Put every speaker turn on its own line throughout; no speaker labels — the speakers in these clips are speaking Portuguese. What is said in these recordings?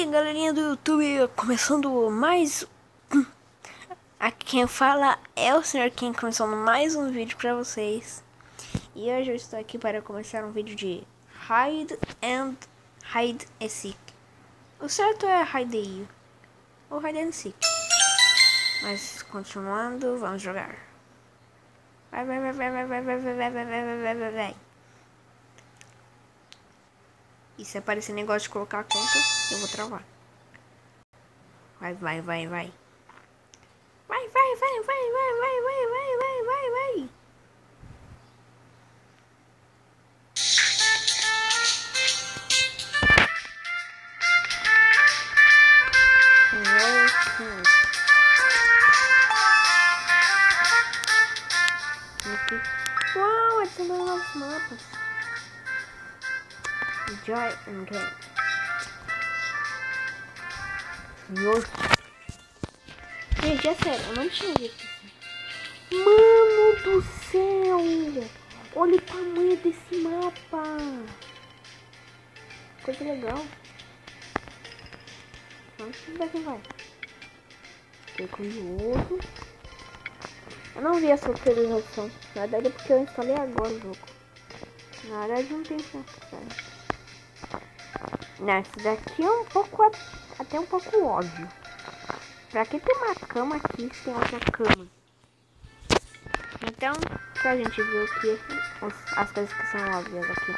aí, galerinha do YouTube, começando mais... Aqui quem fala é o Sr. King, começando mais um vídeo pra vocês. E hoje eu estou aqui para começar um vídeo de Hide and Seek. O certo é Hide You, ou Hide and Seek. Mas continuando, vamos jogar. Vai. E se aparecer negócio de colocar a conta, eu vou travar. Vai. Vai. Uau, adicionou novos mapas. Joy and Game. Gente, é sério, eu não tinha visto isso. Mano do céu! Olha o tamanho desse mapa! Coisa legal. Vamos ver daqui vai. Fiquei curioso. Eu não vi essa atualização. Na verdade é porque eu instalei agora o jogo. Na verdade não tem chance, cara. Não, esse daqui é um pouco... até um pouco óbvio. Pra que tem uma cama aqui se tem outra cama? Então, pra gente ver o que... as coisas que são óbvias aqui.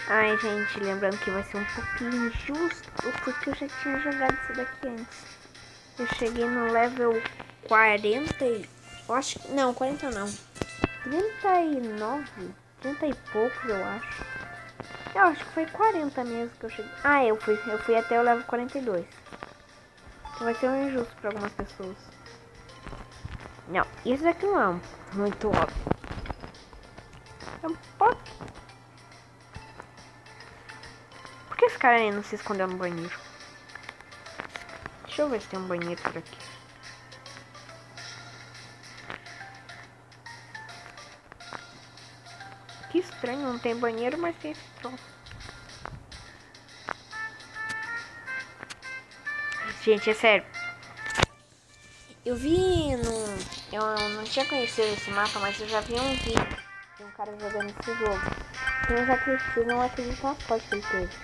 Ai, gente, lembrando que vai ser um pouquinho injusto, porque eu já tinha jogado isso daqui antes. Eu cheguei no level 40 e... eu acho que... não, 40 não. 39? 30 e poucos, eu acho. Eu acho que foi 40 mesmo que eu cheguei. Ah, eu fui até o level 42. Então vai ser um injusto para algumas pessoas. Não, isso daqui não é muito óbvio. É um pouco... por que esse cara aí não se escondeu no banheiro? Deixa eu ver se tem um banheiro por aqui. Que estranho, não tem banheiro, mas tem esse troço. Gente, é sério. Eu vi no... eu não tinha conhecido esse mapa, mas eu já vi um vídeo de um cara jogando esse jogo. Eu não acredito na sorte que ele teve.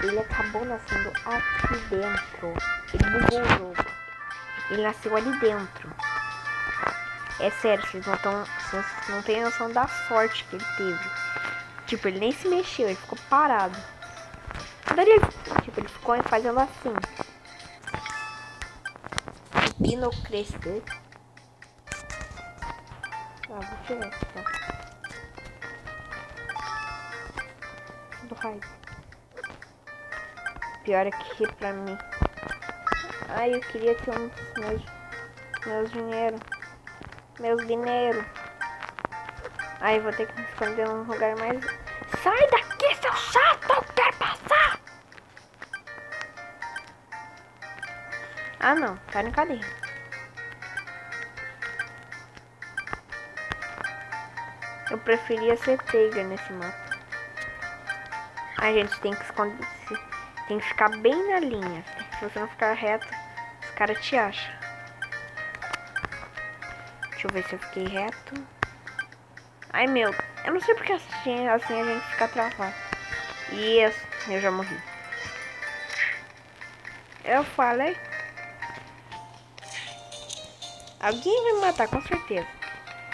Ele acabou nascendo aqui dentro. Ele bugou o jogo. Ele nasceu ali dentro. É sério, vocês não têm noção da sorte que ele teve. Tipo, ele nem se mexeu, ele ficou parado. Daí ele ficou fazendo assim. Pino crescer. Ah, vou tirar essa, tá? Do raio. Pior é que pra mim. Ai, eu queria ter meus dinheiro. Meus dinheiro. Ai, vou ter que me esconder num lugar mais... sai daqui, seu chato! Eu quero passar! Ah, não. Tá na cadeia. Eu preferia ser Tiger nesse mapa. A gente tem que esconder... tem que ficar bem na linha. Se você não ficar reto, os caras te acham. Deixa eu ver se eu fiquei reto. Ai, meu. Eu não sei porque assim a gente fica travado. Isso. Eu já morri. Eu falei. Alguém vai me matar, com certeza.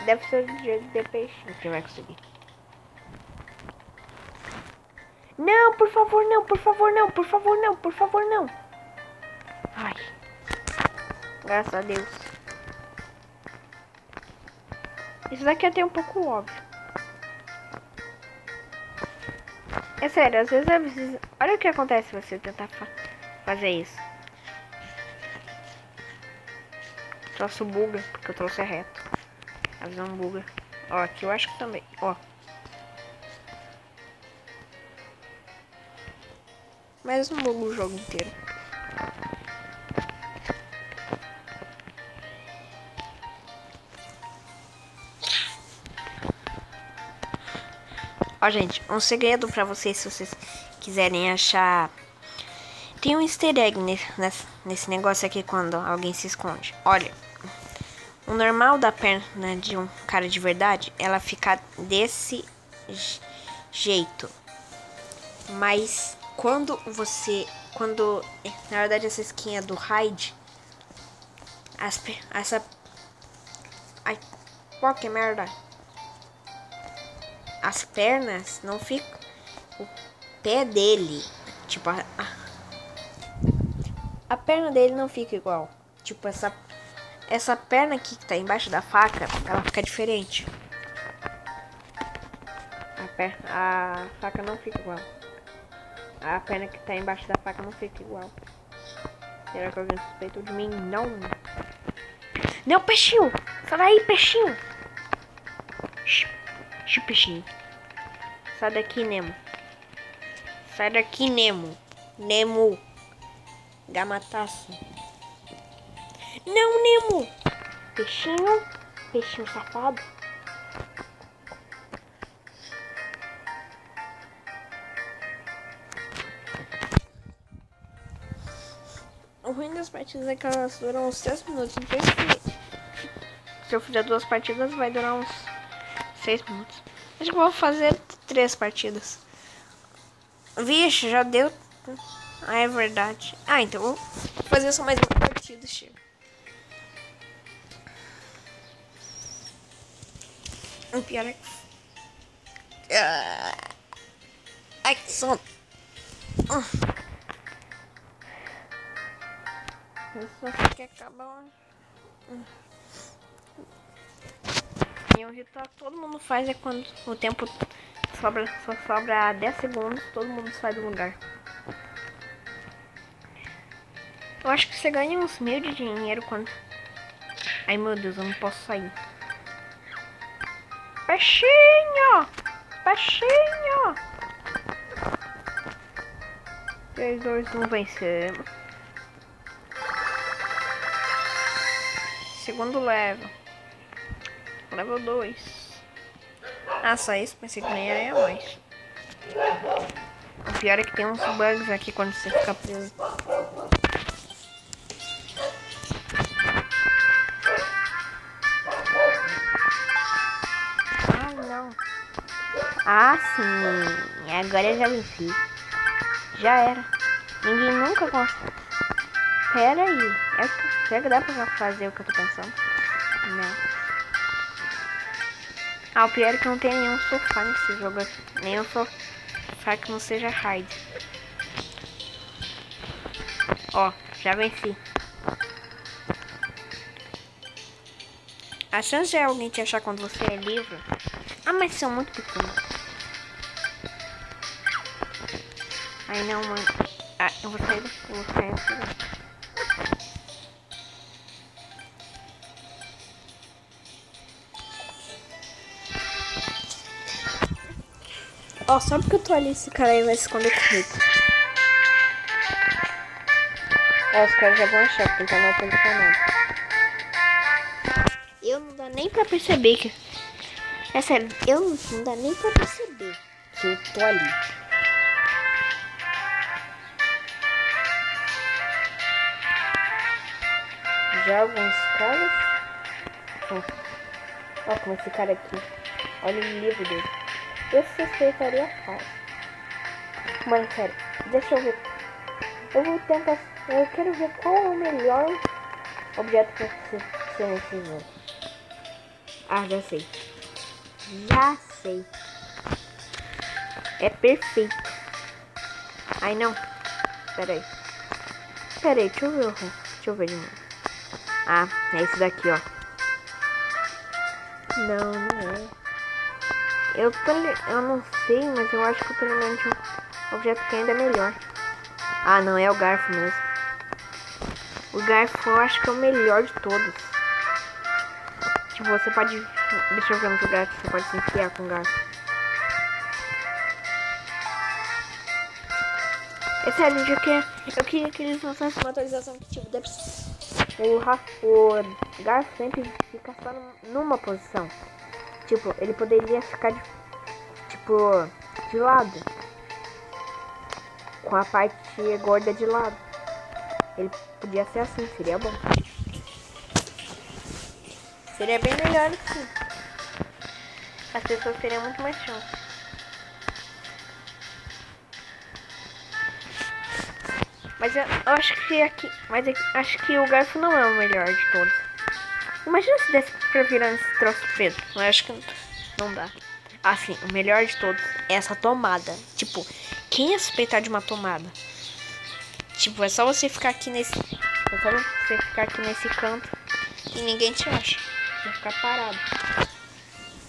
Deve ser o dia de peixinho que vai conseguir. Não, por favor, não, por favor, não, por favor, não, por favor, não. Ai. Graças a Deus. Isso daqui é até um pouco óbvio. É sério, às vezes é preciso... olha o que acontece se você tentar fazer isso. O troço buga, porque o troço é reto. A visão buga. Ó, aqui eu acho que também. Ó. Mas não buga o jogo inteiro. Ó, gente, um segredo pra vocês, se vocês quiserem achar. Tem um easter egg nesse negócio aqui quando alguém se esconde. Olha, o normal da perna de um cara de verdade, ela fica desse jeito. Mas quando na verdade essa skin é do Raid, ai, pô, que merda. As pernas não ficam, o pé dele, tipo, a perna dele não fica igual. Tipo, essa perna aqui que tá embaixo da faca, ela fica diferente. A faca não fica igual. A perna que tá embaixo da faca não fica igual. Será que alguém suspeitou de mim? Não. Não, peixinho! Sai daí, peixinho! Shh, peixinho. Sai daqui, Nemo. Sai daqui, Nemo. Nemo. Gamataço. Não, Nemo. Peixinho. Peixinho safado. O ruim das partidas é que elas duram uns 3 minutos. Não sei se eu fizer 2 partidas vai durar uns 6 minutos. Acho que eu vou fazer 3 partidas. Vixe, já deu. Ah, é verdade. Ah, então vou fazer só mais uma partida, chega. O pior é que... Ai, que sono. Eu só sei que acabar. E um ritual que todo mundo faz é quando o tempo só sobra 10 segundos, todo mundo sai do lugar. Eu acho que você ganha uns 1000 de dinheiro quando... Ai, meu Deus, eu não posso sair. Peixinho! Peixinho! 3, 2, 1, vencemos. Segundo level. Level 2. Ah, só isso? Pensei que ganharia mais. O pior é que tem uns bugs aqui quando você fica preso. Ah, não. Ah, sim. Agora eu já venci. Já era. Ninguém nunca consegue. Pera aí. Será que dá pra fazer o que eu tô pensando? Não. Ah, o pior é que não tem nenhum sofá nesse jogo aqui. Nenhum sofá que não seja raid. Ó, já venci. A chance de alguém te achar quando você é livre... Ah, mas são muito pequenos. Ai, não, mano. Ah, eu vou sair daqui. Eu vou sair daqui. Ó, só porque eu tô ali, esse cara aí vai se esconder comigo. Ó, os caras já vão achar que ele tá mal posicionado. Eu não dá nem pra perceber que... É sério, não dá nem pra perceber que eu tô ali. Já alguns caras... Ó, como esse cara aqui. Olha o livro dele. Eu suspeitaria fácil. Mãe, sério, deixa eu ver. Eu vou tentar. Eu quero ver qual é o melhor objeto pra ser nesse jogo. Ah, já sei. Já sei. É perfeito. Ai, não. Peraí. Deixa eu ver. Deixa eu ver de novo. Ah, é esse daqui, ó. Não, não é. Eu não sei, mas eu acho que eu tô lembrando de um objeto que ainda é melhor. Ah, não, é o garfo mesmo. O garfo eu acho que é o melhor de todos. Tipo, você pode... Deixa eu ver no lugar que você pode se enfiar com o garfo. É sério, eu queria que eles lançassem uma atualização que tipo, o garfo sempre fica só numa posição. Tipo, ele poderia ficar tipo, tipo, de lado. Com a parte gorda de lado. Ele podia ser assim, seria bom. Seria bem melhor assim. As pessoas teriam muito mais chance. Mas eu acho que aqui. Mas acho que o garfo não é o melhor de todos. Imagina se desse pra virar esse troço preto. Eu acho que não dá. Assim, o melhor de todos é essa tomada. Tipo, quem ia suspeitar de uma tomada? Tipo, é só você ficar aqui nesse. É só você ficar aqui nesse canto e ninguém te acha. Vai ficar parado.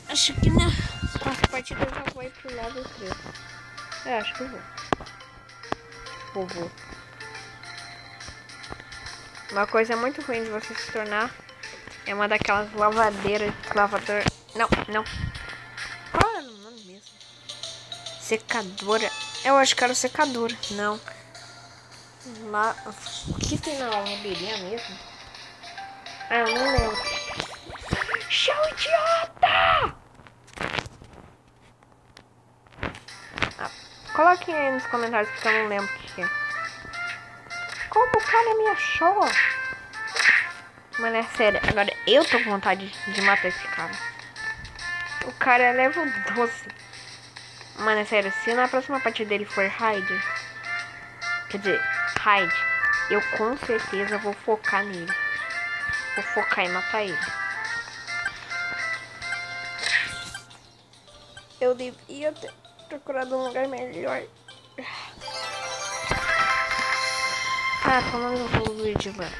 Acho que na quarta partida eu já vou ir pro level 3. Eu acho que eu vou. Vou. Uma coisa muito ruim de você se tornar é uma daquelas lavadeiras. Não. Qual era o nome mesmo? Secadora. Eu acho que era secadora. Não. O que tem na lavanderia mesmo? Ah, eu não lembro. Show idiota! Coloquem aí nos comentários porque eu não lembro o que é. Como o cara me achou? Mano, é sério. Agora eu tô com vontade de matar esse cara. O cara é level 12. Mano, é sério. Se na próxima partida dele for Raid, quer dizer, Raid, eu com certeza vou focar nele. Vou focar em matar ele. Eu devia ter procurado um lugar melhor. Ah, como eu vou vir de lá.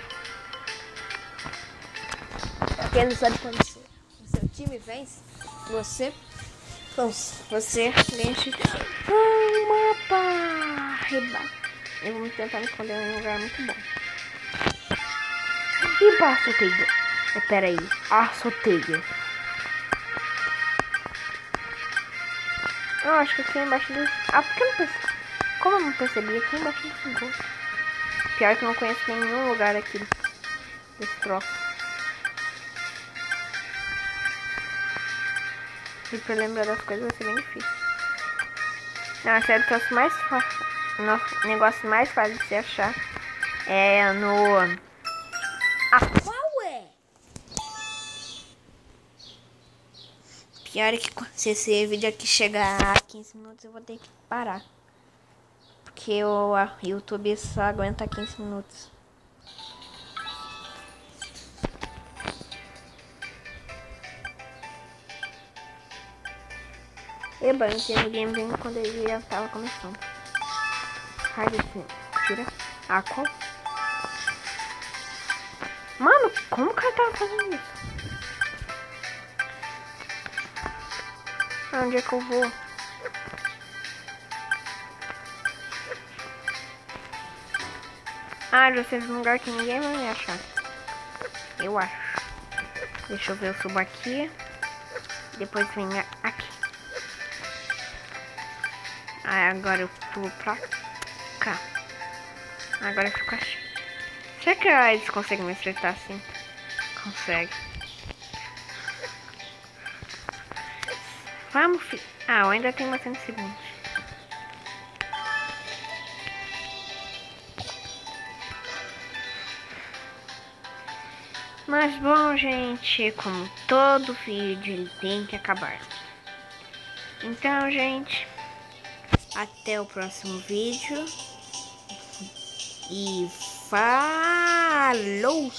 Quem não sabe acontecer. O seu time vence, você vence um mapa. Reba. Eu vou tentar me esconder em um lugar muito bom. E pá, sorteio. Espera aí. Sorteio. Eu acho que aqui embaixo do... porque eu não percebi. Como eu não percebi, aqui embaixo do gol. Pior que eu não conheço nenhum lugar aqui desse troço. E pra lembrar das coisas vai ser bem difícil. Não, sério, o troço mais fácil. O negócio mais fácil de se achar é no... qual é? Pior é que se esse vídeo aqui chegar a 15 minutos eu vou ter que parar. Porque o YouTube só aguenta 15 minutos. Eba, eu entendo o game bem quando ele já tava começando. Tira. Qual? Mano, como o cara tava fazendo isso? Onde é que eu vou? Já sei um lugar que ninguém vai me achar. Eu acho. Deixa eu ver, eu subo aqui. Depois venho aqui. Agora eu pulo pra cá. Agora eu fico assim. Será que eles conseguem me acertar assim? Consegue. Vamos, filho. Eu ainda tenho bastante segundos. Mas bom, gente, como todo vídeo, ele tem que acabar. Então, gente, até o próximo vídeo. E falou!